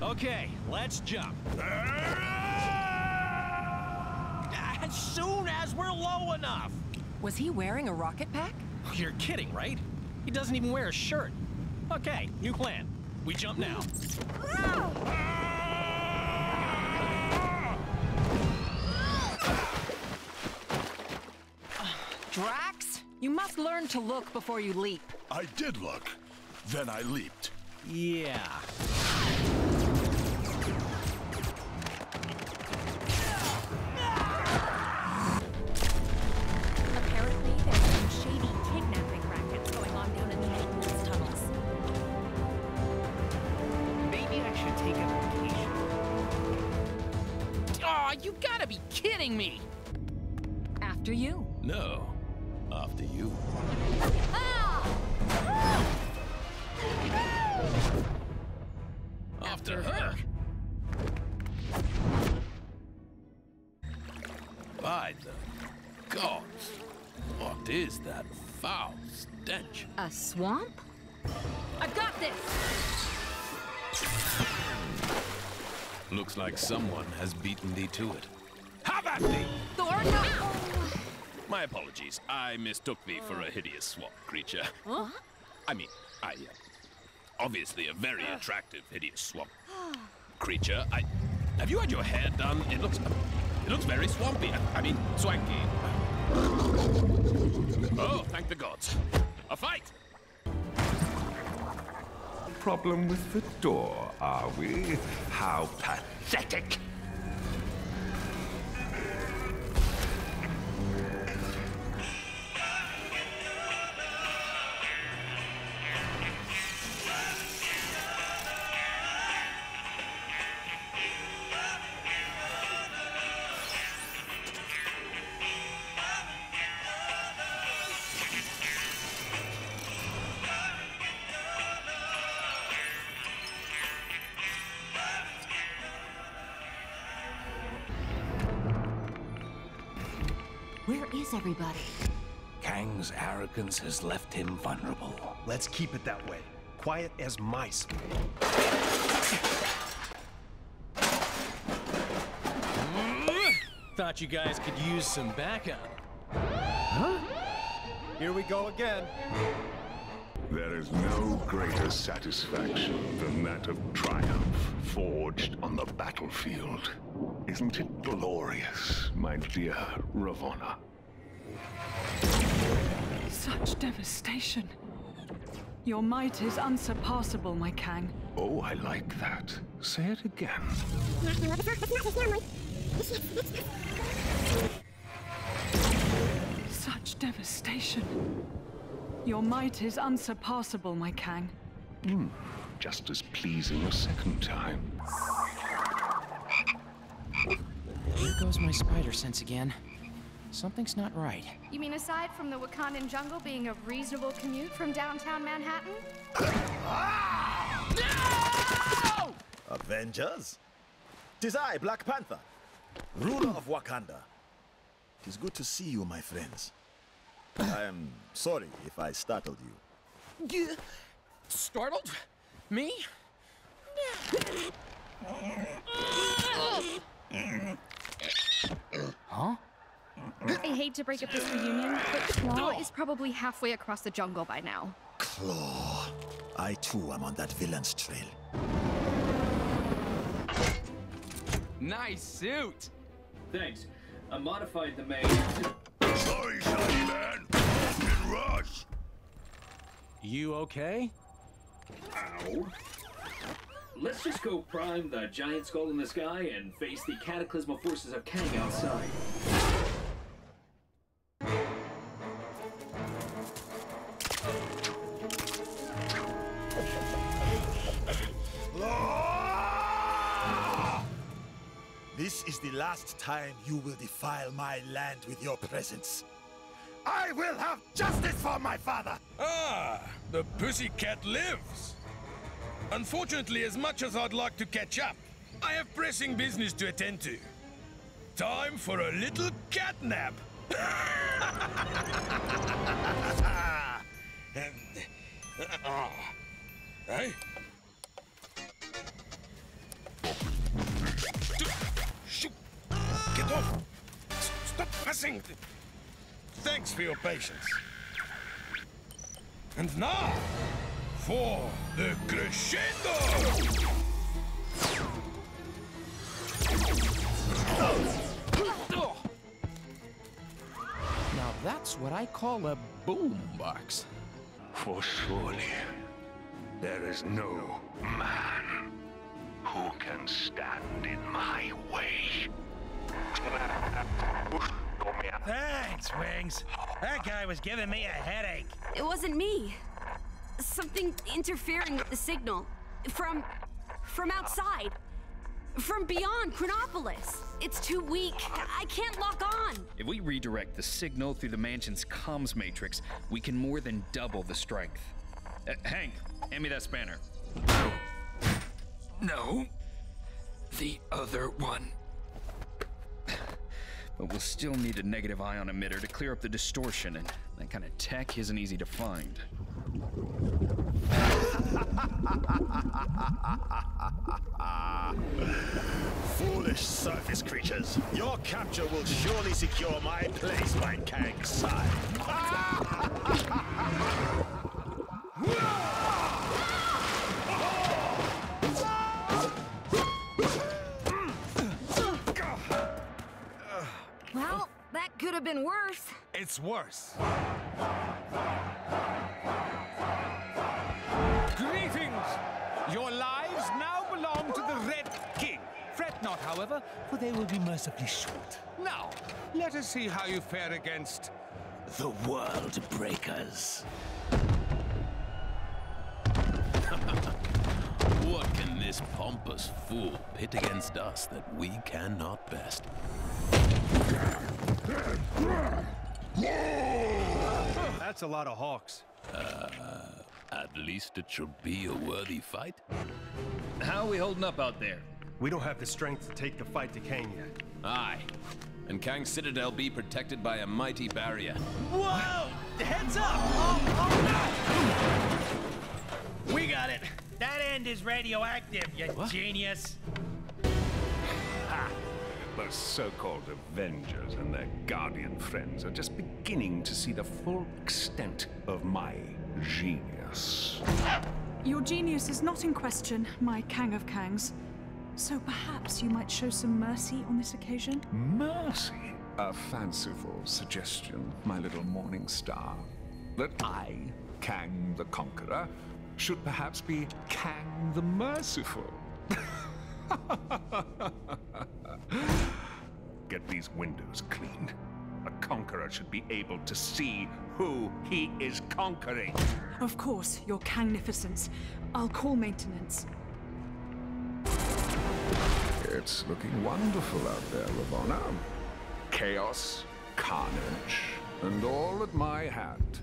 Okay, let's jump. As soon as we're low enough. Was he wearing a rocket pack? You're kidding, right? He doesn't even wear a shirt. Okay, new plan. We jump now. Drax, you must learn to look before you leap. I did look. Then I leaped. Yeah. Apparently, there's some shady kidnapping rackets going on down in the maintenance tunnels. Maybe I should take a vacation. Aw, you gotta be kidding me! After you. No. After you. After her! By the gods, what is that foul stench? A swamp? I've got this! Looks like someone has beaten thee to it. Have at thee! Thor, no! My apologies. I mistook thee for a hideous swamp creature. Huh? I mean, obviously a very attractive hideous swamp creature. Have you had your hair done? It looks very swampy. I mean, swanky. Oh, thank the gods. A fight! Problem with the door, are we? How pathetic! Where is everybody? Kang's arrogance has left him vulnerable. Let's keep it that way. Quiet as mice. Thought you guys could use some backup. Huh? Here we go again. There is no greater satisfaction than that of triumph forged on the battlefield. Isn't it glorious, my dear Ravana? Such devastation. Your might is unsurpassable, my Kang. Oh, I like that. Say it again. Such devastation. Your might is unsurpassable, my Kang. Just as pleasing a second time. Here goes my spider sense again. Something's not right. You mean aside from the Wakandan jungle being a reasonable commute from downtown Manhattan? No! Avengers? 'Tis I, Black Panther, ruler of Wakanda. 'Tis good to see you, my friends. I am sorry if I startled you. Startled? Me? Huh? I hate to break up this reunion, but Claw is probably halfway across the jungle by now. Claw. I too am on that villain's trail. Nice suit! Thanks. I modified the main. Sorry, shiny man. In rush. You okay? Ow. Let's just go prime the giant skull in the sky and face the cataclysmal forces of Kang outside. This is the last time you will defile my land with your presence. I will have justice for my father! Ah, the pussycat lives. Unfortunately, as much as I'd like to catch up, I have pressing business to attend to. Time for a little catnap. Hey? passing. Thanks for your patience. And now, for the crescendo! Now that's what I call a boombox. For surely there is no man who can stand in my way. Thanks, Wings. That guy was giving me a headache. It wasn't me. Something interfering with the signal. From outside. From beyond Chronopolis. It's too weak. I can't lock on. If we redirect the signal through the mansion's comms matrix, we can more than double the strength. Hank, hand me that spanner. No. The other one. But we'll still need a negative ion emitter to clear up the distortion, and that kind of tech isn't easy to find. Foolish surface creatures. Your capture will surely secure my place by Kang's side. Well, that could have been worse. It's worse. Greetings! Your lives now belong to the Red King. Fret not, however, for they will be mercifully short. Now, let us see how you fare against the World Breakers. What can this pompous fool pit against us that we cannot best? That's a lot of hawks. At least it should be a worthy fight. How are we holding up out there? We don't have the strength to take the fight to Kang yet. Aye. And Kang's citadel be protected by a mighty barrier. Whoa! Heads up! Oh. We got it. That end is radioactive, you genius. Ha! The so-called Avengers and their Guardian friends are just beginning to see the full extent of my genius. Your genius is not in question, my Kang of Kangs. So perhaps you might show some mercy on this occasion? Mercy? A fanciful suggestion, my little morning star. That I, Kang the Conqueror, should perhaps be Kang the Merciful. Get these windows cleaned. A conqueror should be able to see who he is conquering. Of course, your Kangnificence. I'll call maintenance. It's looking wonderful out there, Ravana. Chaos, carnage, and all at my hand.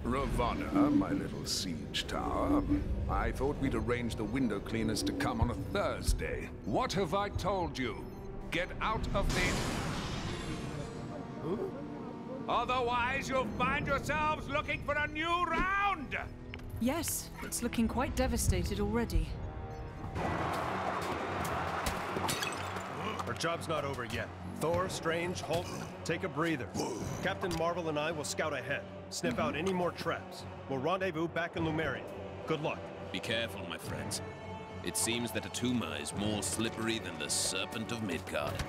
Ravana, my little siege tower. I thought we'd arrange the window cleaners to come on a Thursday. What have I told you? Get out of the... Otherwise, you'll find yourselves looking for a new round! Yes, it's looking quite devastated already. Our job's not over yet. Thor, Strange, Hulk, take a breather. Captain Marvel and I will scout ahead, sniff out any more traps. We'll rendezvous back in Lumeria. Good luck. Be careful, my friends. It seems that Attuma is more slippery than the Serpent of Midgard.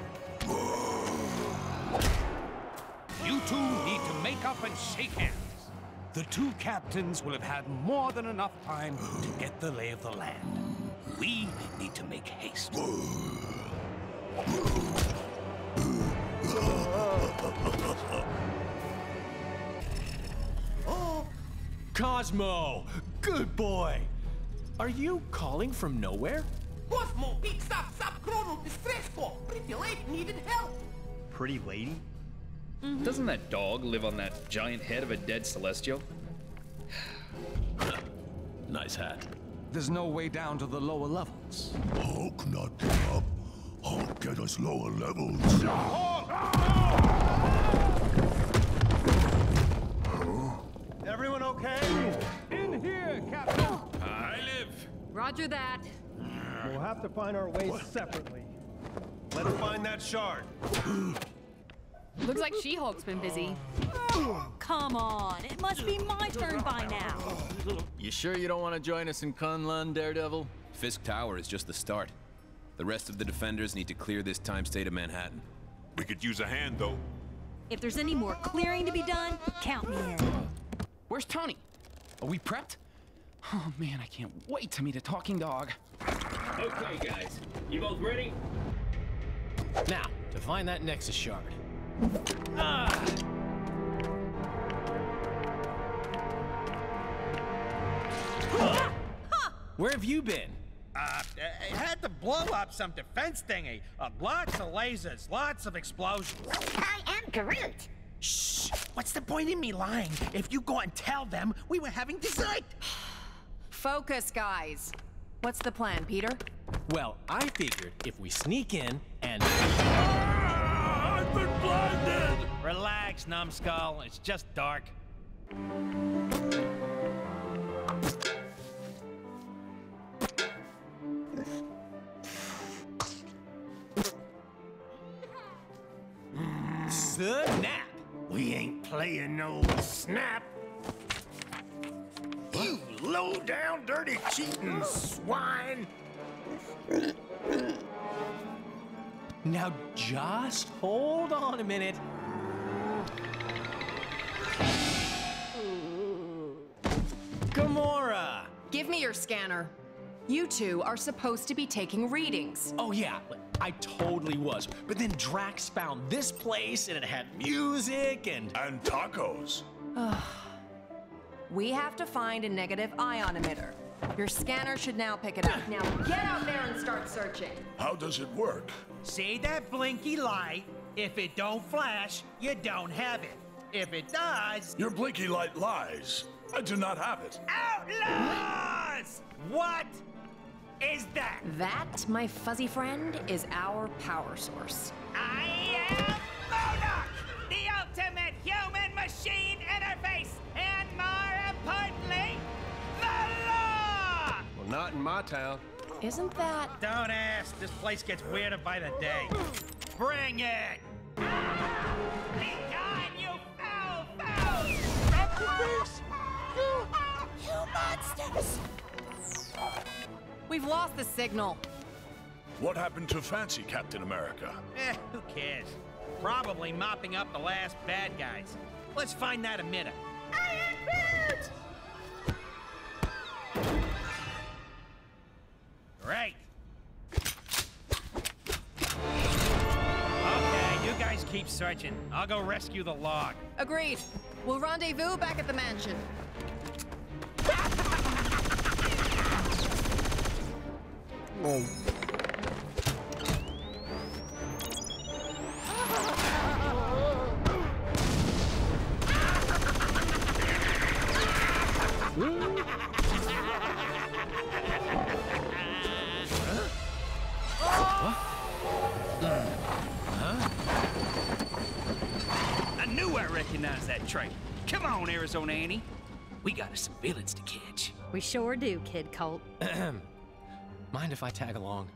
You two need to make up and shake hands. The two captains will have had more than enough time to get the lay of the land. We need to make haste. Cosmo! Good boy! Are you calling from nowhere? Cosmo picks up subchronal distress call. Pretty lady needed help. Pretty lady? Doesn't that dog live on that giant head of a dead Celestial? Nice hat. There's no way down to the lower levels. Hulk not get up. Hulk get us lower levels. Everyone okay? In here, Captain! I live. Roger that. We'll have to find our ways separately. Let us find that shard. Looks like She-Hulk's been busy. Come on, it must be my turn by now. You sure you don't want to join us in Kunlun, Daredevil? Fisk Tower is just the start. The rest of the defenders need to clear this time state of Manhattan. We could use a hand, though. If there's any more clearing to be done, count me in. Where's Tony? Are we prepped? Oh man, I can't wait to meet a talking dog. Okay, guys. You both ready? Now, to find that Nexus shard. Where have you been? I had to blow up some defense thingy. Lots of lasers, lots of explosions. I am Groot. Shh! What's the point in me lying? If you go and tell them we were having dessert. Focus, guys. What's the plan, Peter? Well, I figured if we sneak in and... I've been blinded! Relax, numbskull. It's just dark. Snap! We ain't playing no snap. You low-down, dirty, cheating swine! Now just hold on a minute. Gamora! Give me your scanner. You two are supposed to be taking readings. Oh yeah, I totally was. But then Drax found this place and it had music and tacos. We have to find a negative ion emitter. Your scanner should now pick it up. Now get out there and start searching. How does it work? See that blinky light? If it don't flash, you don't have it. If it does... Your blinky light lies. I do not have it. Outlaws! What is that? That, my fuzzy friend, is our power source. I am MODOK, the ultimate human-machine interface, and more importantly, the law! Well, not in my town. Isn't that... Don't ask. This place gets weirder by the day. Bring it! Be gone, you foul fools! You monsters! We've lost the signal. What happened to Fancy Captain America? Who cares? Probably mopping up the last bad guys. Let's find that emitter. I am Groot! Great. Okay, you guys keep searching. I'll go rescue the log. Agreed. We'll rendezvous back at the mansion. I knew I recognized that trait. Come on, Arizona Annie. We got us some villains to catch. We sure do, Kid Colt. Mind if I tag along?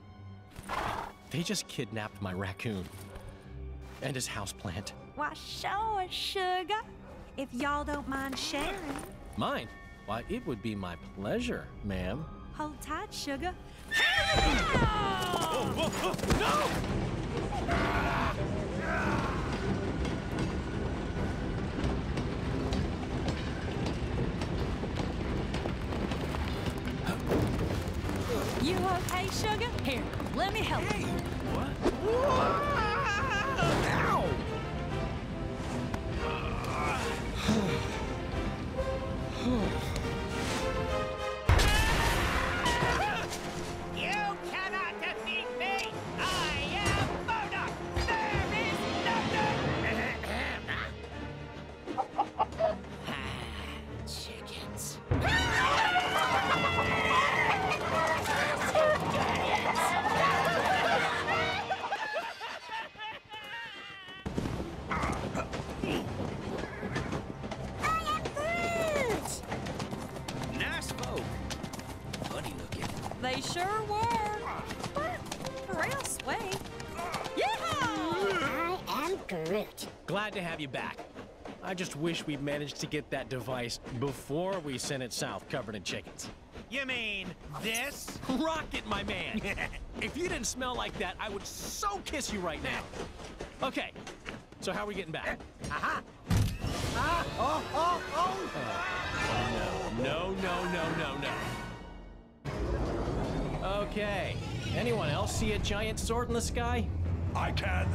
They just kidnapped my raccoon. And his houseplant. Why, sure, sugar. If y'all don't mind sharing. Mine? Why, it would be my pleasure, ma'am. Hold tight, sugar. No! You okay, sugar? Here, let me help you. What? Ow! You cannot defeat me! I am MODOK! There is nothing! Chickens. Nice folk. Funny looking. They sure were. But real sweet. Yeehaw! I am Groot. Glad to have you back. I just wish we'd managed to get that device before we sent it south covered in chickens. You mean this? Rocket, my man! If you didn't smell like that, I would so kiss you right now. Okay, so how are we getting back? Aha! No. Okay, anyone else see a giant sword in the sky? I can.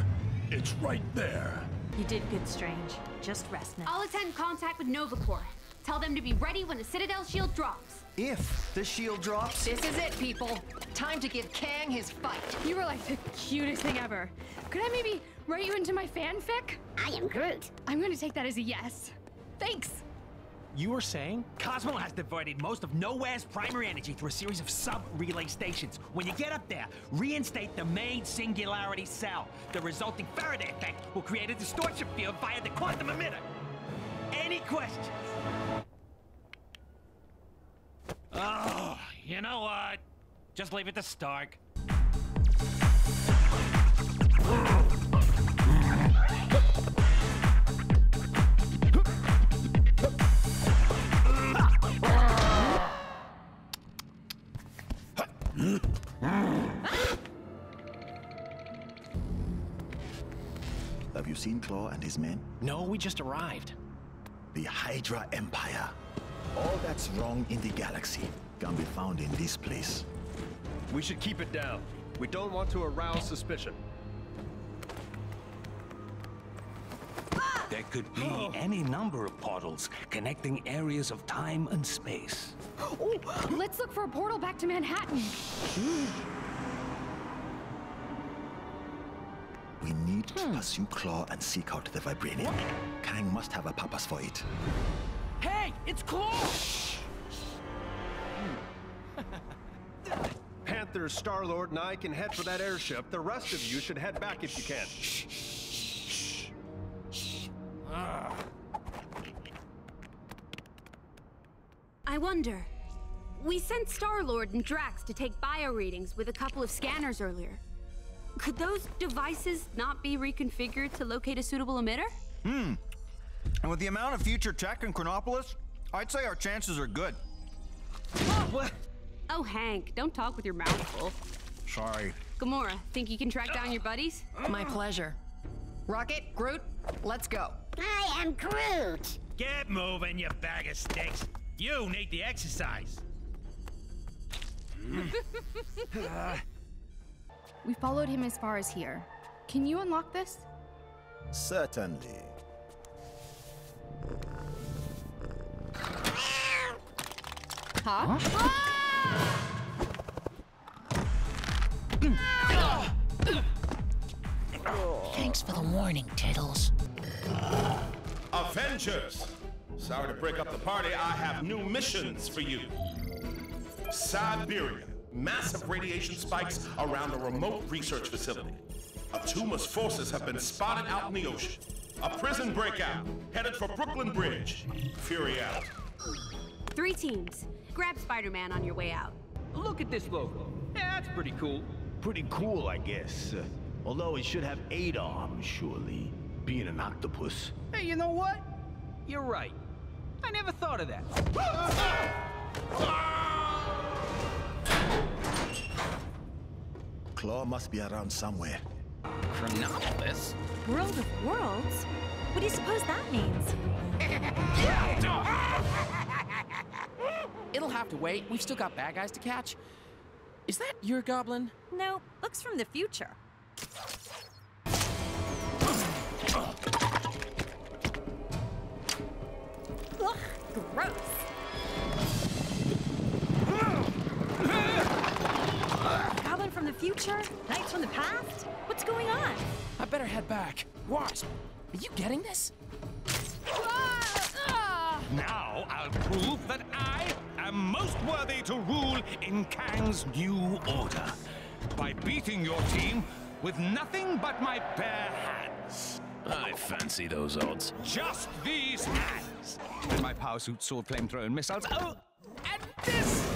It's right there. You did good, Strange. Just rest now. I'll attend contact with Nova Corps. Tell them to be ready when the Citadel shield drops. If the shield drops... This is it, people. Time to give Kang his fight. You were like the cutest thing ever. Could I maybe write you into my fanfic? I am Groot. I'm going to take that as a yes. Thanks. You were saying? Cosmo has diverted most of Nowhere's primary energy through a series of sub-relay stations. When you get up there, reinstate the main singularity cell. The resulting Faraday effect will create a distortion field via the quantum emitter. Any questions? Oh, you know what? Just leave it to Stark. Have you seen Claw and his men? No, we just arrived. The Hydra Empire. All that's wrong in the galaxy can be found in this place. We should keep it down. We don't want to arouse suspicion. There could be any number of portals connecting areas of time and space. Oh, let's look for a portal back to Manhattan. We need to pursue Claw and seek out the Vibranium. Kang must have a purpose for it. Hey, it's Claw! Panther, Star-Lord, and I can head for that airship. The rest of you should head back if you can. I wonder. We sent Star-Lord and Drax to take bio readings with a couple of scanners earlier. Could those devices not be reconfigured to locate a suitable emitter? And with the amount of future tech in Chronopolis, I'd say our chances are good. What? Oh, Hank, don't talk with your mouth full. Sorry. Gamora, think you can track down your buddies? My pleasure. Rocket, Groot, let's go. I am Groot. Get moving, you bag of sticks. You need the exercise. We followed him as far as here. Can you unlock this? Certainly. Huh? Thanks for the warning, Tiddles. Avengers! Sorry to break up the party, I have new missions for you. Siberia. Massive radiation spikes around a remote research facility. Attuma's forces have been spotted out in the ocean. A prison breakout, headed for Brooklyn Bridge. Fury out. 3 teams. Grab Spider-Man on your way out. Look at this logo. Yeah, that's pretty cool. Pretty cool, I guess. Although it should have 8 arms, surely. Being an octopus. Hey, you know what? You're right. I never thought of that. Claw must be around somewhere. Chronopolis? World of Worlds? What do you suppose that means? It'll have to wait. We've still got bad guys to catch. Is that your goblin? No, looks from the future. Ugh, gross. Goblin from the future? Knights from the past? What's going on? I better head back. Wasp, are you getting this? Now I'll prove that I am most worthy to rule in Kang's new order. By beating your team with nothing but my bare hands. I fancy those odds. Just these hands. And my power suit, sword, flamethrower, and missiles. Oh, and this!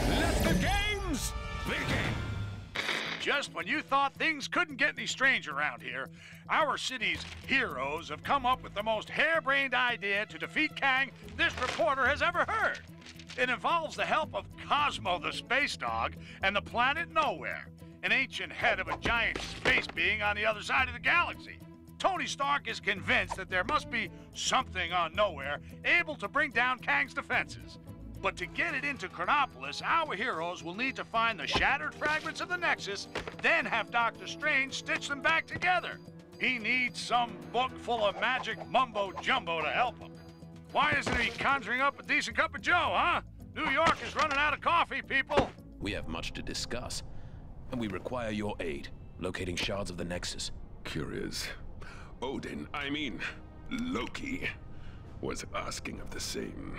Let the games Just when you thought things couldn't get any strange around here, our city's heroes have come up with the most harebrained idea to defeat Kang this reporter has ever heard. It involves the help of Cosmo the space dog and the planet Nowhere, an ancient head of a giant space being on the other side of the galaxy. Tony Stark is convinced that there must be something on Nowhere able to bring down Kang's defenses. But to get it into Chronopolis, our heroes will need to find the shattered fragments of the Nexus, then have Dr. Strange stitch them back together. He needs some book full of magic mumbo-jumbo to help him. Why isn't he conjuring up a decent cup of joe, huh? New York is running out of coffee, people. We have much to discuss, and we require your aid, locating shards of the Nexus. Curious. Loki was asking of the same.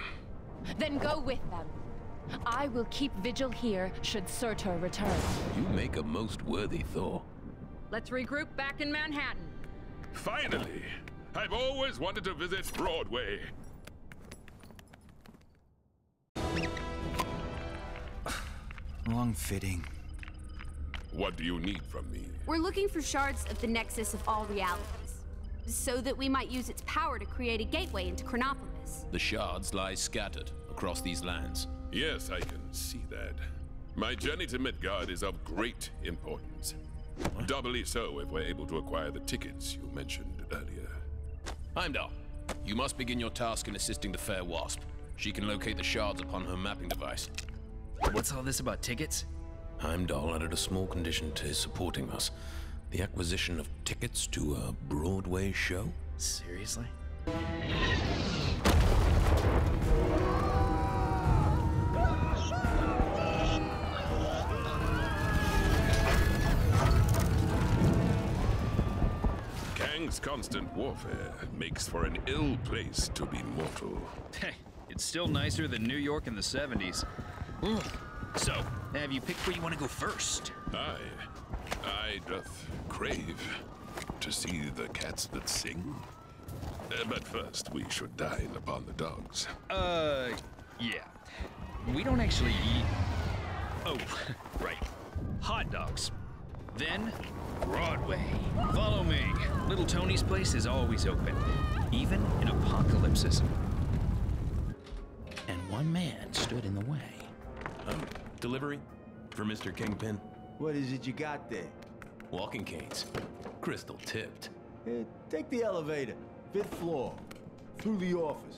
Then go with them. I will keep vigil here should Surtur return. You make a most worthy Thor. Let's regroup back in Manhattan. Finally! I've always wanted to visit Broadway. Long-fitting. What do you need from me? We're looking for shards of the Nexus of all realities, so that we might use its power to create a gateway into Chronopolis. The shards lie scattered across these lands. Yes, I can see that. My journey to Midgard is of great importance. Doubly so if we're able to acquire the tickets you mentioned earlier. Heimdall, you must begin your task in assisting the fair Wasp. She can locate the shards upon her mapping device. What's all this about tickets? Heimdall added a small condition to his supporting us. The acquisition of tickets to a Broadway show? Seriously? Kang's constant warfare makes for an ill place to be mortal. Hey, it's still nicer than New York in the 70s. Ooh. So, have you picked where you want to go first? I doth crave to see the cats that sing. But first, we should dine upon the dogs. Yeah. We don't actually eat... Oh, right. Hot dogs. Then, Broadway. Follow me. Little Tony's place is always open, even in apocalypses. And one man stood in the way. Delivery for Mr. Kingpin. What is it you got there? Walking canes. Crystal tipped. Take the elevator. 5th floor. Through the office.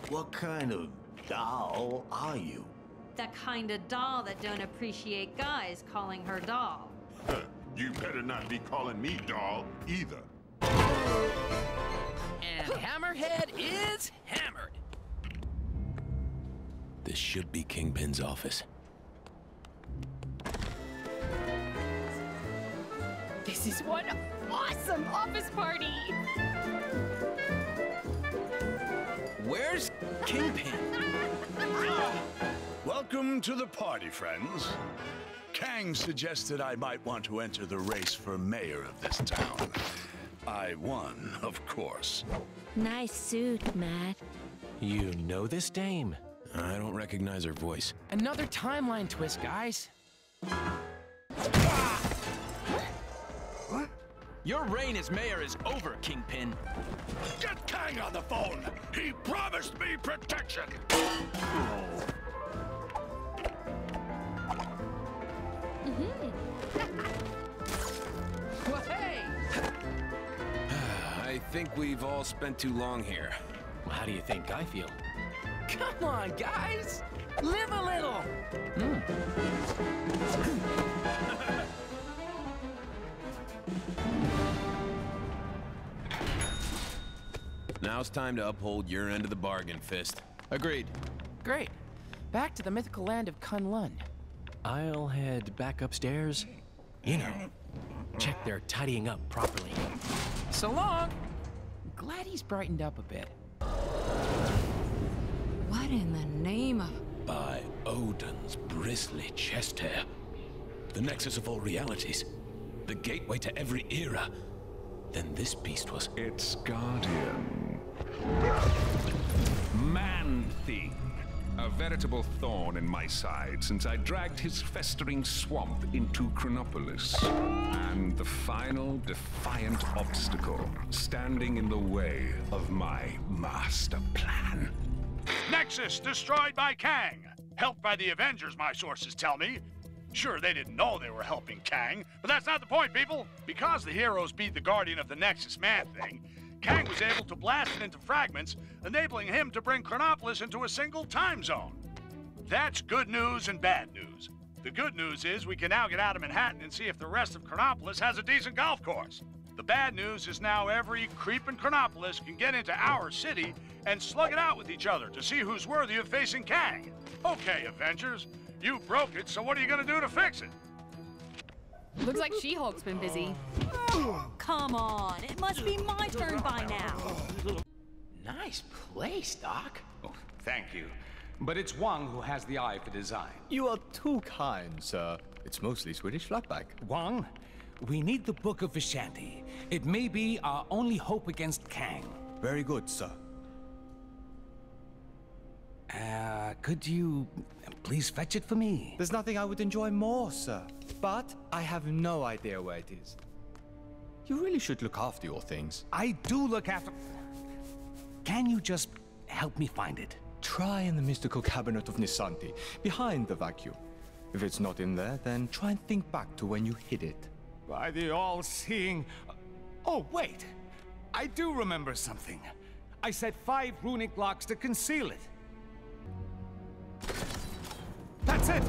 What kind of doll are you? The kind of doll that don't appreciate guys calling her doll. You better not be calling me doll either. And Hammerhead is hammered. This should be Kingpin's office. This is one awesome office party! Where's Kingpin? Welcome to the party, friends. Kang suggested I might want to enter the race for mayor of this town. I won, of course. Nice suit, Matt. You know this dame? I don't recognize her voice. Another timeline twist, guys. What? Your reign as mayor is over, Kingpin. Get Kang on the phone! He promised me protection! Well, hey! I think we've all spent too long here. Well, how do you think I feel? Come on, guys! Live a little! Now it's time to uphold your end of the bargain, Fist. Agreed. Great. Back to the mythical land of Kunlun. I'll head back upstairs. You know, check they're tidying up properly. So long! Glad he's brightened up a bit. What in the name of... By Odin's bristly chest hair. The nexus of all realities. The gateway to every era. Then this beast was... Its guardian. Man-Thing. A veritable thorn in my side since I dragged his festering swamp into Chronopolis. And the final defiant obstacle standing in the way of my master plan. Nexus destroyed by Kang. Helped by the Avengers, my sources tell me. Sure, they didn't know they were helping Kang, but that's not the point, people. Because the heroes beat the Guardian of the Nexus Man-Thing, Kang was able to blast it into fragments, enabling him to bring Chronopolis into a single time zone. That's good news and bad news. The good news is we can now get out of Manhattan and see if the rest of Chronopolis has a decent golf course. The bad news is now every creep in Chronopolis can get into our city and slug it out with each other to see who's worthy of facing Kang. Okay, Avengers, you broke it, so what are you gonna do to fix it? Looks like She-Hulk's been busy. Come on, it must be my turn by now. Nice place, Doc. Oh, thank you. But it's Wang who has the eye for design. You are too kind, sir. It's mostly Swedish flatback. Wang, we need the Book of Vishanti. It may be our only hope against Kang. Very good, sir. Could you please fetch it for me? There's nothing I would enjoy more, sir. But I have no idea where it is. You really should look after your things. I do look after... Can you just help me find it? Try in the mystical cabinet of Nisanti, behind the vacuum. If it's not in there, then try and think back to when you hid it. By the all-seeing... Oh, wait! I do remember something. I set 5 runic locks to conceal it. That's it!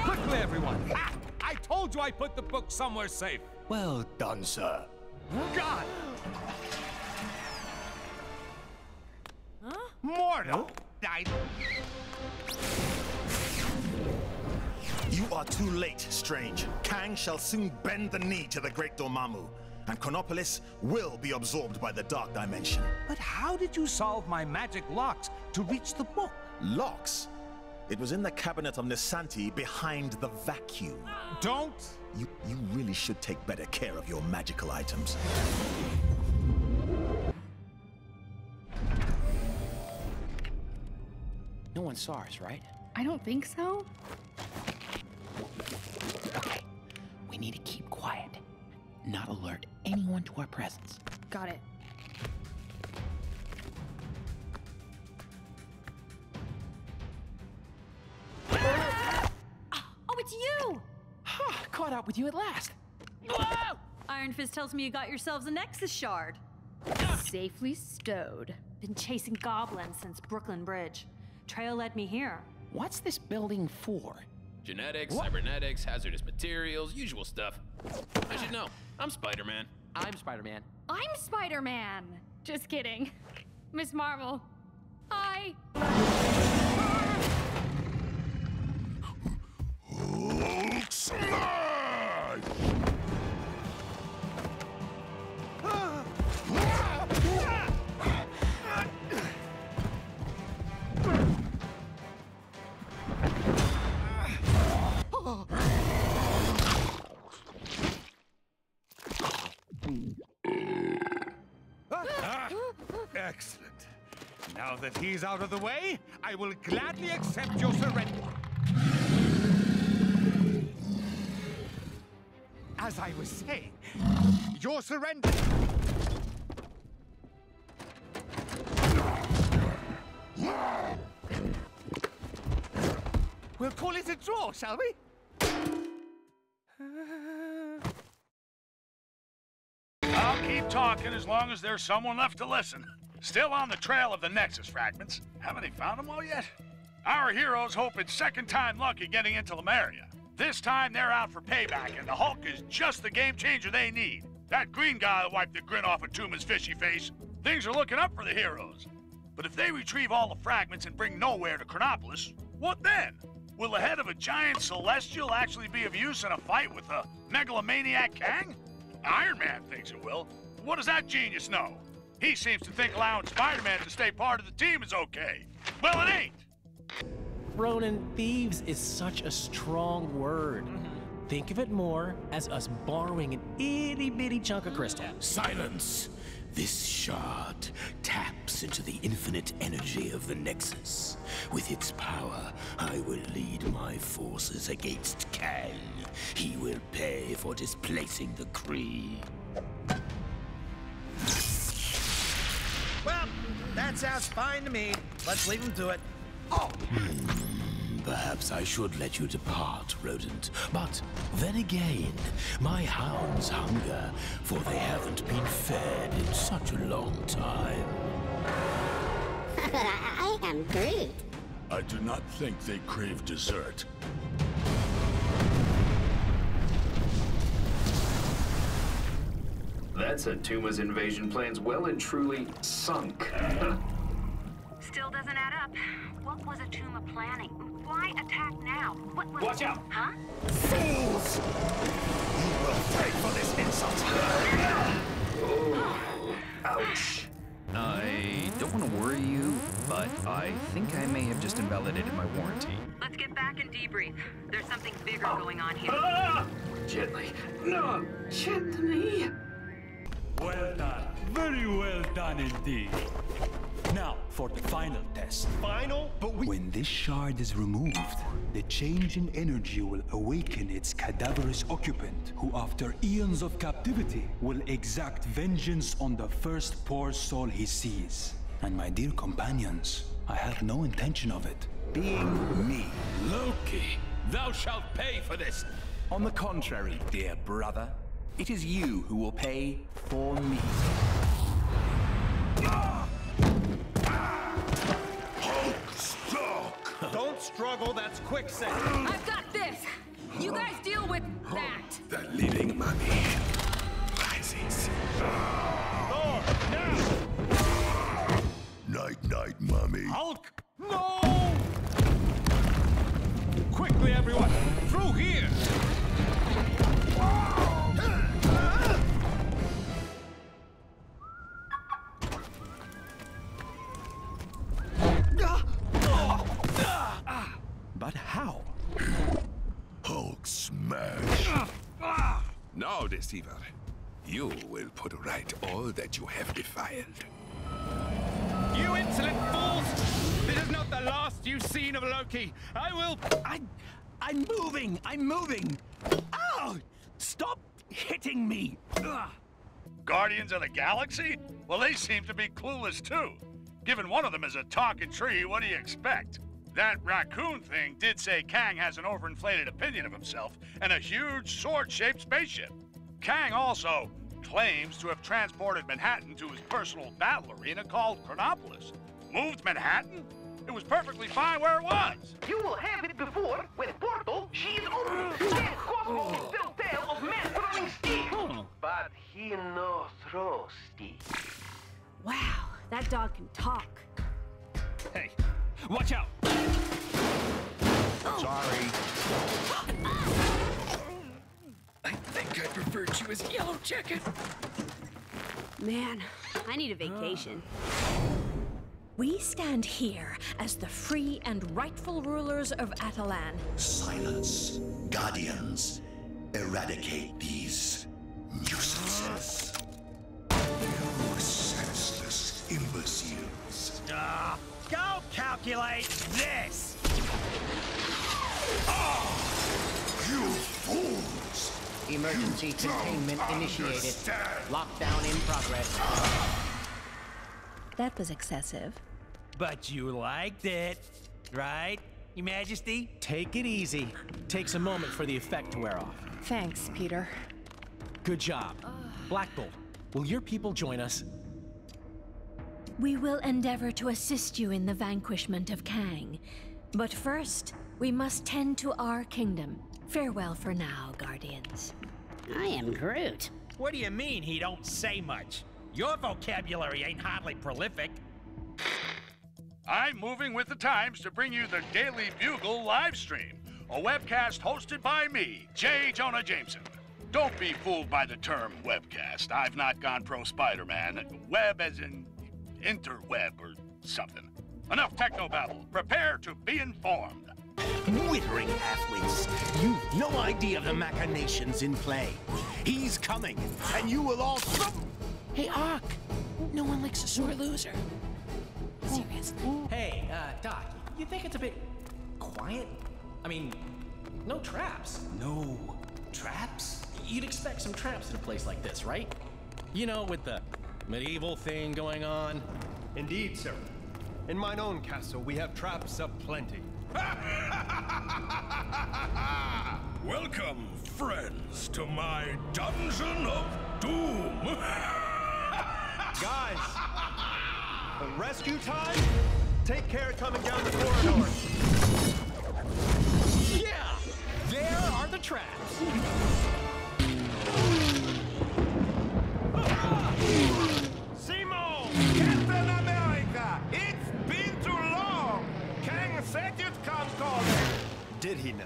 Quickly, everyone! Ah, I told you I put the book somewhere safe! Well done, sir. God! Huh? Mortal! You are too late, Strange. Kang shall soon bend the knee to the Great Dormammu, and Chronopolis will be absorbed by the Dark Dimension. But how did you solve my magic locks to reach the book? Locks? It was in the cabinet of Nisanti behind the vacuum. Don't! You really should take better care of your magical items. No one saw us, right? I don't think so. Okay, we need to keep quiet. Not alert anyone to our presence. Got it. Oh, it's you! Caught up with you at last. Whoa! Iron Fist tells me you got yourselves a Nexus shard. Safely stowed. Been chasing goblins since Brooklyn Bridge. Trail led me here. What's this building for? Genetics, cybernetics, hazardous materials, usual stuff. I should know. I'm Spider-Man. I'm Spider-Man. I'm Spider-Man. Just kidding. Miss Marvel. Hi. Hulk smash! Excellent. Now that he's out of the way, I will gladly accept your surrender. As I was saying, your surrender... We'll call it a draw, shall we? I'll keep talking as long as there's someone left to listen. Still on the trail of the Nexus fragments. Haven't they found them all yet? Our heroes hope it's second time lucky getting into Lemuria. This time they're out for payback, and the Hulk is just the game changer they need. That green guy will wipe the grin off Attuma's fishy face. Things are looking up for the heroes. But if they retrieve all the fragments and bring nowhere to Chronopolis, what then? Will the head of a giant celestial actually be of use in a fight with a megalomaniac Kang? Iron Man thinks it will. What does that genius know? He seems to think allowing Spider-Man to stay part of the team is okay. Well, it ain't. Ronan, thieves is such a strong word. Think of it more as us borrowing an itty-bitty chunk of crystal. Silence! This shard taps into the infinite energy of the Nexus. With its power, I will lead my forces against Kang. He will pay for displacing the Kree. Well, that sounds fine to me. Let's leave him to it. Oh! Perhaps I should let you depart, rodent. But then again, my hounds hunger, for they haven't been fed in such a long time. I am Groot. I do not think they crave dessert. That's Attuma's invasion plans well and truly sunk. Still doesn't add up. What was Attuma planning? Why attack now? What was... Watch out! Huh? Fools! You will pay for this insult! Oh, ouch. I don't want to worry you, but I think I may have just invalidated my warranty. Let's get back and debrief. There's something bigger going on here. Gently. No, gently. Well done. Very well done indeed. Now, for the final test. Final? But when this shard is removed, the change in energy will awaken its cadaverous occupant, who after eons of captivity will exact vengeance on the first poor soul he sees. And my dear companions, I have no intention of it being me. Loki, thou shalt pay for this. On the contrary, dear brother, it is you who will pay for me. Don't struggle, that's quicksand. I've got this. You guys deal with that. The living mummy rises. Thor, now! Night-night, mummy. Hulk! No! Quickly, everyone! Through here! But how? Hulk smash. Now, Deceiver, you will put right all that you have defiled. You insolent fools! This is not the last you've seen of Loki. I'm moving! Ow! Stop hitting me! Guardians of the Galaxy? Well, they seem to be clueless too. Given one of them is a talking tree, what do you expect? That raccoon thing did say Kang has an overinflated opinion of himself and a huge sword-shaped spaceship. Kang also claims to have transported Manhattan to his personal battle arena called Chronopolis. Moved Manhattan? It was perfectly fine where it was. You will have it before, when Portal, she is open. Then Cosmo will still tell of man throwing steel. But he no throw steel. Wow, that dog can talk. Hey, watch out! Sorry. I think I preferred you as Yellow Jacket. Man, I need a vacation. We stand here as the free and rightful rulers of Atalan. Silence. Guardians, eradicate these nuisances. You senseless imbeciles. Go calculate this! You fools! Emergency containment initiated. Lockdown in progress. That was excessive. But you liked it, right, Your Majesty? Take it easy. Takes a moment for the effect to wear off. Thanks, Peter. Good job. Black Bolt, will your people join us? We will endeavor to assist you in the vanquishment of Kang. But first, we must tend to our kingdom. Farewell for now, Guardians. I am Groot. What do you mean he don't say much? Your vocabulary ain't hardly prolific. I'm moving with the times to bring you the Daily Bugle live stream, a webcast hosted by me, J. Jonah Jameson. Don't be fooled by the term webcast. I've not gone pro Spider-Man. Web as in interweb or something. Enough techno babble. Prepare to be informed. Withering halfwits, you've no idea of the machinations in play. He's coming, and you will all... Hey, Ock! No one likes a sore loser. Seriously. Hey, Doc, you think it's a bit quiet? I mean, no traps. No traps? You'd expect some traps in a place like this, right? You know, with the medieval thing going on. Indeed, sir. In mine own castle, we have traps aplenty. Welcome, friends, to my dungeon of doom. Guys, rescue time? Take care coming down the corridor. Yeah, there are the traps. Simon! Captain America! It's been too long! Kang said you'd come calling! Did he now?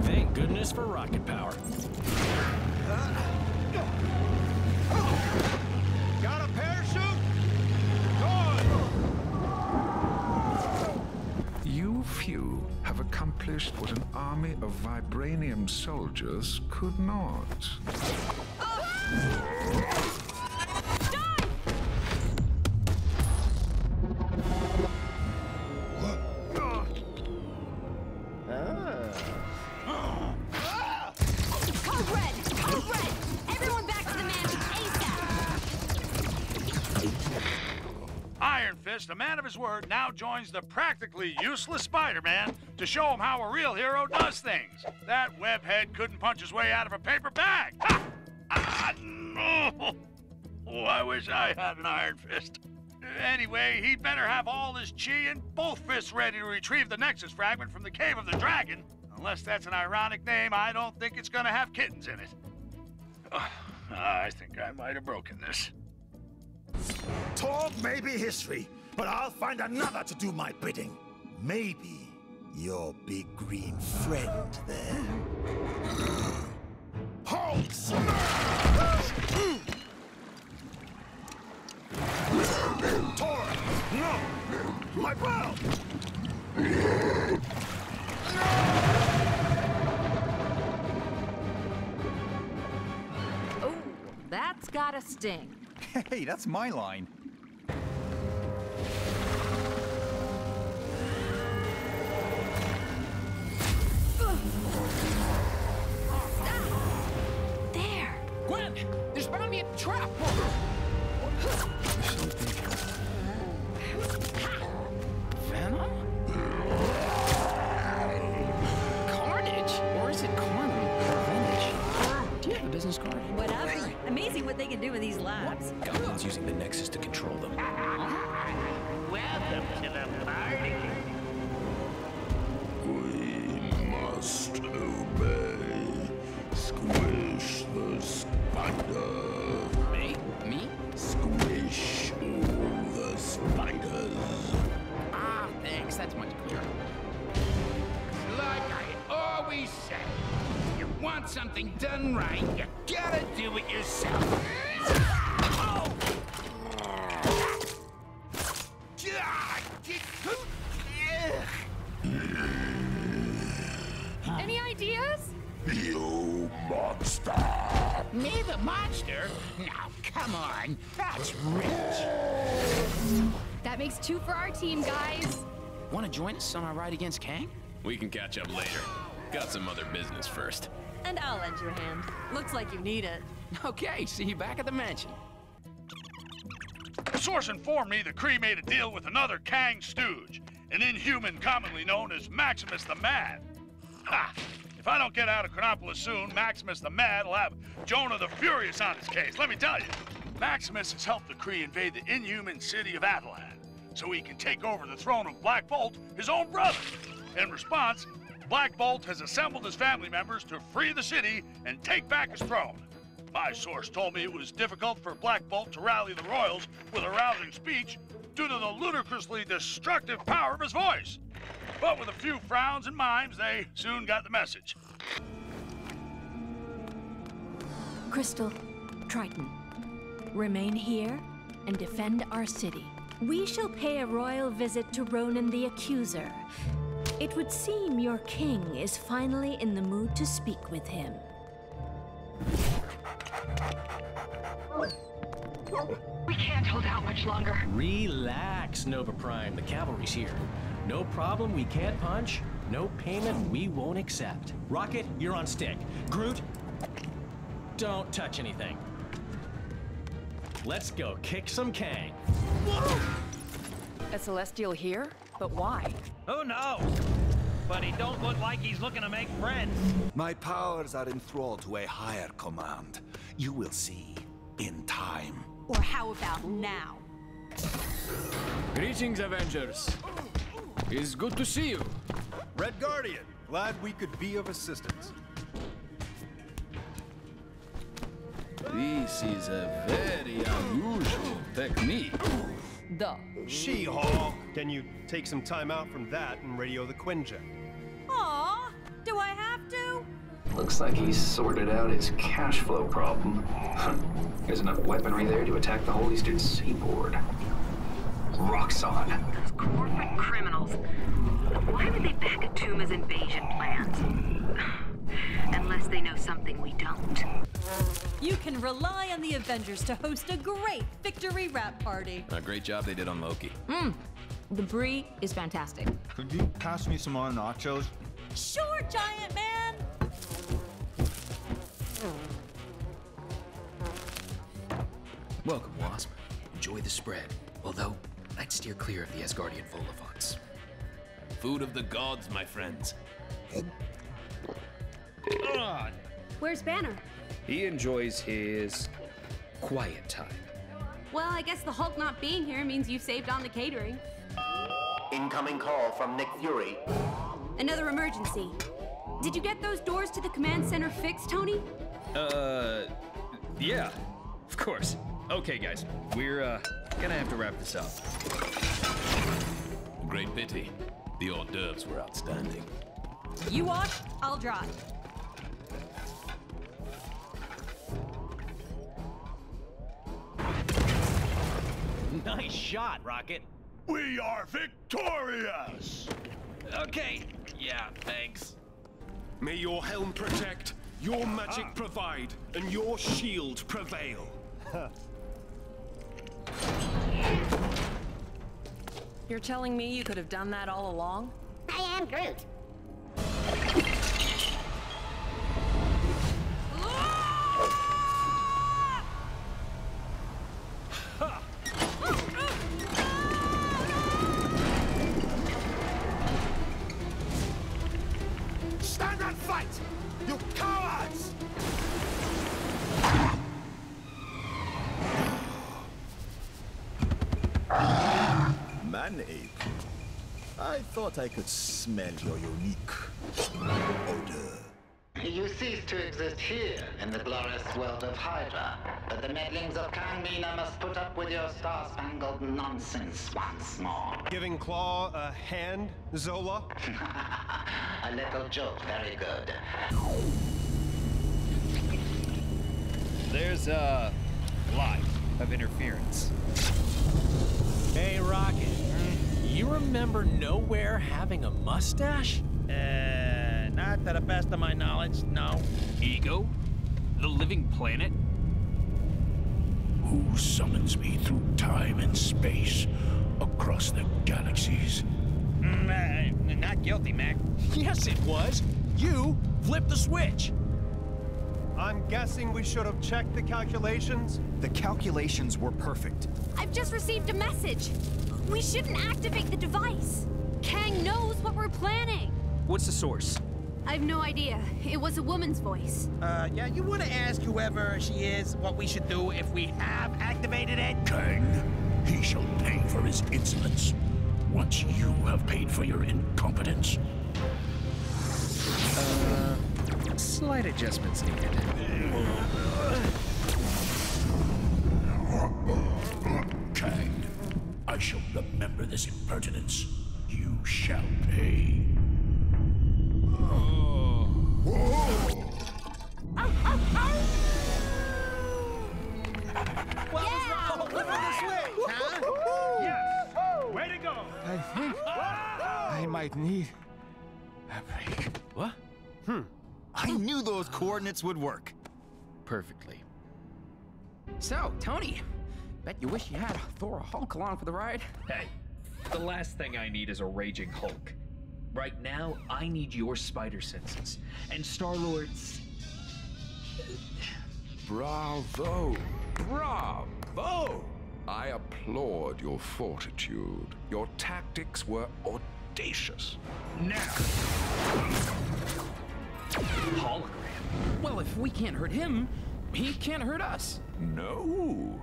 Thank goodness for rocket power. Got a parachute? You few have accomplished what an army of vibranium soldiers could not. Everyone back to the mansion ASAP! Iron Fist, a man of his word, now joins the practically useless Spider-Man to show him how a real hero does things. That webhead couldn't punch his way out of a paper bag. Ha! No! Oh, I wish I had an Iron Fist. Anyway, he'd better have all his chi and both fists ready to retrieve the Nexus fragment from the Cave of the Dragon. Unless that's an ironic name, I don't think it's gonna have kittens in it. I think I might have broken this. Talk may be history, but I'll find another to do my bidding. Maybe your big green friend there. Hulk smash! Tor! No! My bro! Oh, that's gotta sting. Hey, that's my line. There! Gwen, there's bound to be a trap! Venom? Carnage? Or is it Carnom? Do you have a business card? Whatever. Amazing what they can do in these labs. Goblin's using the Nexus to control them. Welcome to the party. We must obey. Squish the spider. Me? Squish all the spiders. Ah, thanks. That's much clearer. Like I always say, you want something done right, you gotta do it yourself. Any ideas? You monster! Me, the monster? Now, come on. That's rich. That makes 2 for our team, guys. Want to join us on our ride against Kang? We can catch up later. Got some other business first. And I'll lend you a hand. Looks like you need it. Okay, see you back at the mansion. A source informed me the Kree made a deal with another Kang stooge, an inhuman commonly known as Maximus the Mad. Ha! If I don't get out of Chronopolis soon, Maximus the Mad will have Jonah the Furious on his case, let me tell you. Maximus has helped the Kree invade the inhuman city of Attilan, so he can take over the throne of Black Bolt, his own brother. In response, Black Bolt has assembled his family members to free the city and take back his throne. My source told me it was difficult for Black Bolt to rally the royals with a rousing speech due to the ludicrously destructive power of his voice. But with a few frowns and mimes, they soon got the message. Crystal, Triton, remain here and defend our city. We shall pay a royal visit to Ronan the Accuser. It would seem your king is finally in the mood to speak with him. We can't hold out much longer. Relax, Nova Prime. The cavalry's here. No problem we can't punch. No payment we won't accept. Rocket, you're on stick. Groot, don't touch anything. Let's go kick some Kang. A Celestial here? But why? Who knows? But he don't look like he's looking to make friends. My powers are enthralled to a higher command. You will see in time. Or how about now? Greetings, Avengers. It's good to see you. Red Guardian, glad we could be of assistance. This is a very unusual technique. Duh. She-Hulk, can you take some time out from that and radio the Quinjet? Aw, do I have to? Looks like he's sorted out his cash flow problem. There's enough weaponry there to attack the whole eastern seaboard. Rocks on. Those Korvac criminals. Why would they back Attuma's invasion plans? Unless they know something we don't. You can rely on the Avengers to host a great victory wrap party. A great job they did on Loki. The brie is fantastic. Could you pass me some more nachos? Sure, Giant Man! Welcome, Wasp. Enjoy the spread. Although, I'd steer clear of the Asgardian vol-au-vents. Food of the gods, my friends. Where's Banner? He enjoys his quiet time. Well, I guess the Hulk not being here means you've saved on the catering. Incoming call from Nick Fury. Another emergency. Did you get those doors to the command center fixed, Tony? Yeah, of course. Okay, guys, we're, gonna have to wrap this up. Great pity. The hors d'oeuvres were outstanding. You wash, I'll dry. Nice shot, Rocket. We are victorious! Okay, yeah, thanks. May your helm protect, your magic provide, and your shield prevail. You're telling me you could have done that all along? I am Groot. Stand and fight! You cowards! Man-ape. I thought I could smell your unique odor. You cease to exist here in the glorious world of Hydra, but the meddlings of Kang must put up with your star-spangled nonsense once more. Giving Claw a hand, Zola? A little joke, very good. There's a lot of interference. Hey, Rocket. You remember Nowhere having a mustache? Not to the best of my knowledge, no. Ego? The living planet? Who summons me through time and space, across the galaxies? Not guilty, Mac. Yes, it was. You flipped the switch. I'm guessing we should have checked the calculations. The calculations were perfect. I've just received a message. We shouldn't activate the device. Kang knows what we're planning. What's the source? I have no idea. It was a woman's voice. Yeah, you want to ask whoever she is what we should do if we have activated it? Kang, he shall pay for his insolence, once you have paid for your incompetence. Slight adjustments needed. Kang, I shall remember this impertinence. You shall pay. Well, yeah. Flip the switch, huh? Yes. might need a break. What? I knew those coordinates would work. Perfectly. So, Tony, bet you wish you had Thor or Hulk along for the ride. Hey, the last thing I need is a raging Hulk. Right now, I need your spider senses. And Star-Lord's... Bravo! Bravo! I applaud your fortitude. Your tactics were audacious. Now! Hologram. Well, if we can't hurt him, he can't hurt us. No,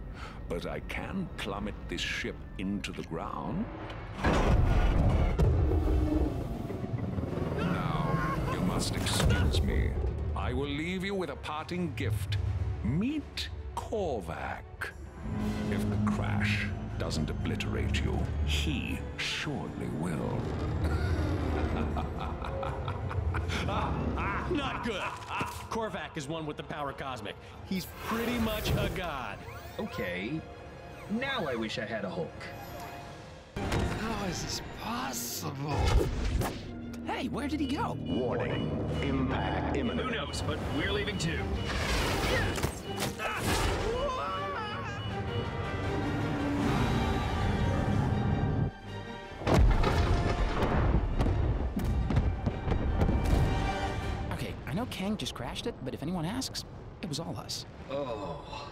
but I can plummet this ship into the ground. Now, you must excuse me. I will leave you with a parting gift. Meet Korvac. If the crash doesn't obliterate you, he surely will. Not good. Korvac is one with the power cosmic. He's pretty much a god. Okay, now I wish I had a Hulk. How is this possible? Hey, where did he go? Warning. Impact imminent. Who knows, but we're leaving too. Okay, I know Kang just crashed it, but if anyone asks, it was all us. Oh.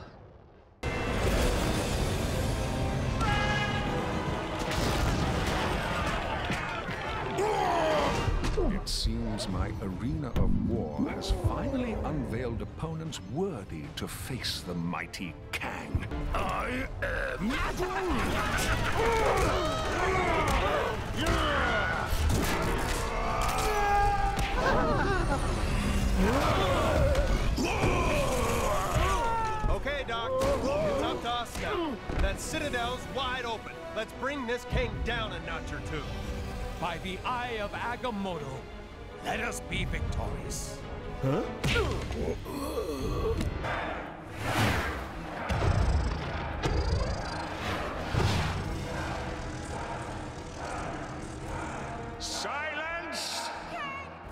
It seems my arena of war has finally unveiled opponents worthy to face the mighty Kang. I am Okay, Doc. It's up to us now. That Citadel's wide open. Let's bring this king down a notch or two. By the eye of Agamotto, let us be victorious. Huh? Silence!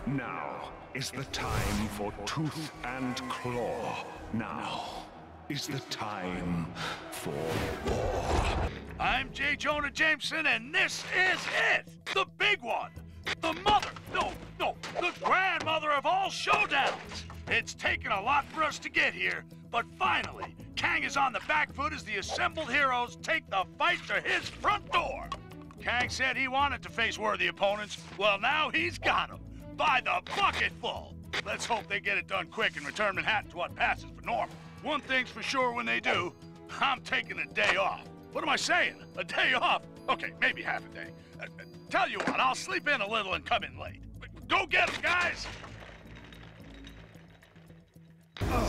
Now is the time for tooth and claw. Now is the time for war. I'm J. Jonah Jameson, and this is it! The big one! The mother, no, the grandmother of all showdowns! It's taken a lot for us to get here, but finally, Kang is on the back foot as the assembled heroes take the fight to his front door. Kang said he wanted to face worthy opponents. Well, now he's got them, by the bucketful. Let's hope they get it done quick and return Manhattan to what passes for normal. One thing's for sure when they do, I'm taking a day off. What am I saying? A day off? Okay, maybe half a day. Tell you what, I'll sleep in a little and come in late. Go get him, guys!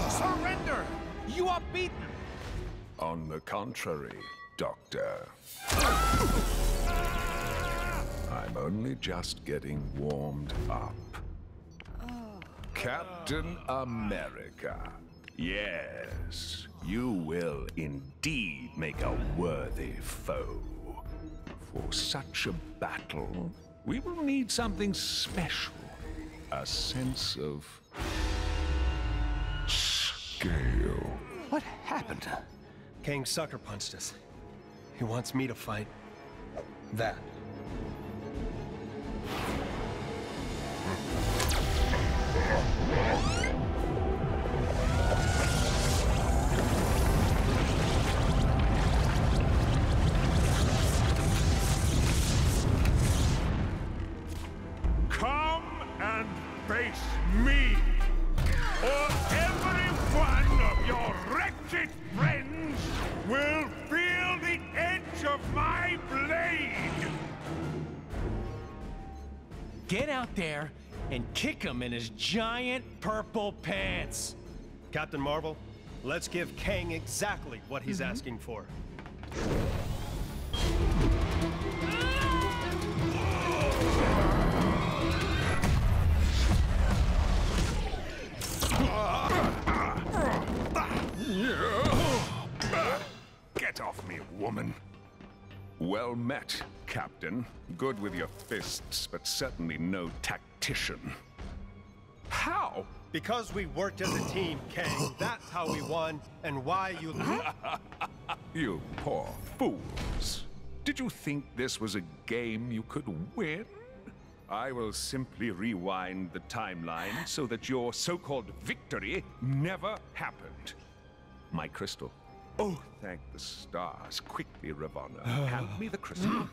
Surrender! You are beaten! On the contrary, Doctor. I'm only just getting warmed up. Captain America. Yes, you will indeed make a worthy foe. For such a battle, we will need something special. A sense of scale. What happened? Kang sucker punched us. He wants me to fight that. Come and face me, or every one of your wretched friends will feel the edge of my blade! Get out there and kick him in his giant purple pants. Captain Marvel, let's give Kang exactly what he's asking for. Get off me, woman. Well met, Captain. Good with your fists, but certainly no tactician. How? Because we worked as a team, Kang. That's how we won, and why you... You poor fools. Did you think this was a game you could win? I will simply rewind the timeline so that your so-called victory never happened. My crystal. Oh, thank the stars. Quickly, Ravana. Hand me the crystal.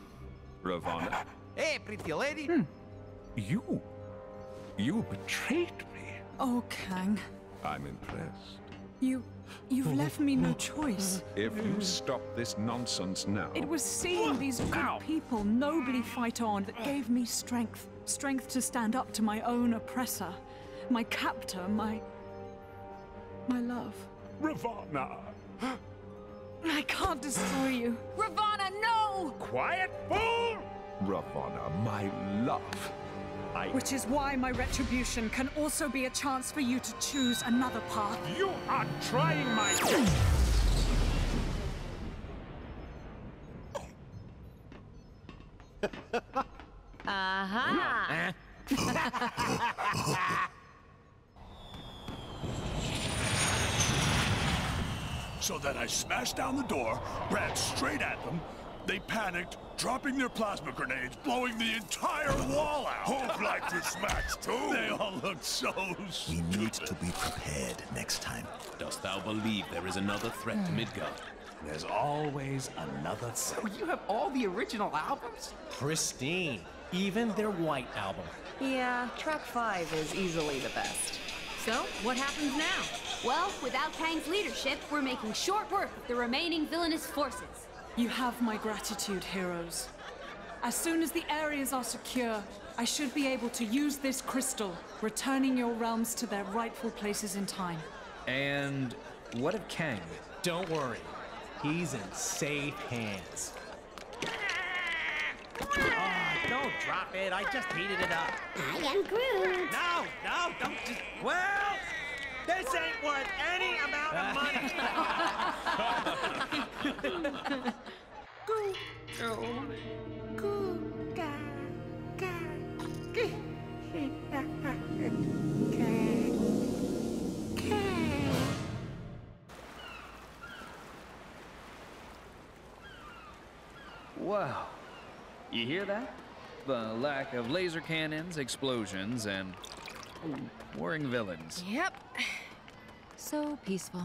Ravana. Hey, pretty lady. You betrayed me. Oh, Kang. I'm impressed. You've left me no choice. If you stop this nonsense now... It was seeing these good people nobly fight on that gave me strength. Strength to stand up to my own oppressor. My captor, my love. Ravana! I can't destroy you. Ravana, no! Quiet, fool! Ravana, my love. Which is why my retribution can also be a chance for you to choose another path. You are trying my... Aha! So then I smashed down the door, ran straight at them. They panicked, dropping their plasma grenades, blowing the entire wall out. Who'd like to smash too? They all looked so stupid. We need to be prepared next time. Dost thou believe there is another threat to Midgard? There's always another threat. You have all the original albums? Pristine. Even their White album. Yeah, track 5 is easily the best. So, what happens now? Well, without Kang's leadership, we're making short work of the remaining villainous forces. You have my gratitude, heroes. As soon as the areas are secure, I should be able to use this crystal, returning your realms to their rightful places in time. And what of Kang? Don't worry. He's in safe hands. Oh, don't drop it. I just heated it up. I am Groot. No, don't just... Well, this ain't worth any amount of money. Wow. You hear that? The lack of laser cannons, explosions, and warring villains. Yep. So peaceful.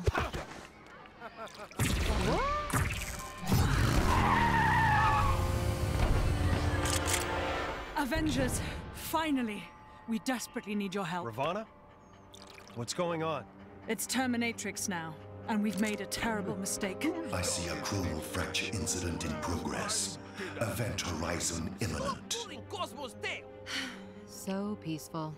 Avengers, finally! We desperately need your help. Ravana? What's going on? It's Terminatrix now, and we've made a terrible mistake. I see a chronal fracture incident in progress. Event horizon imminent. So peaceful.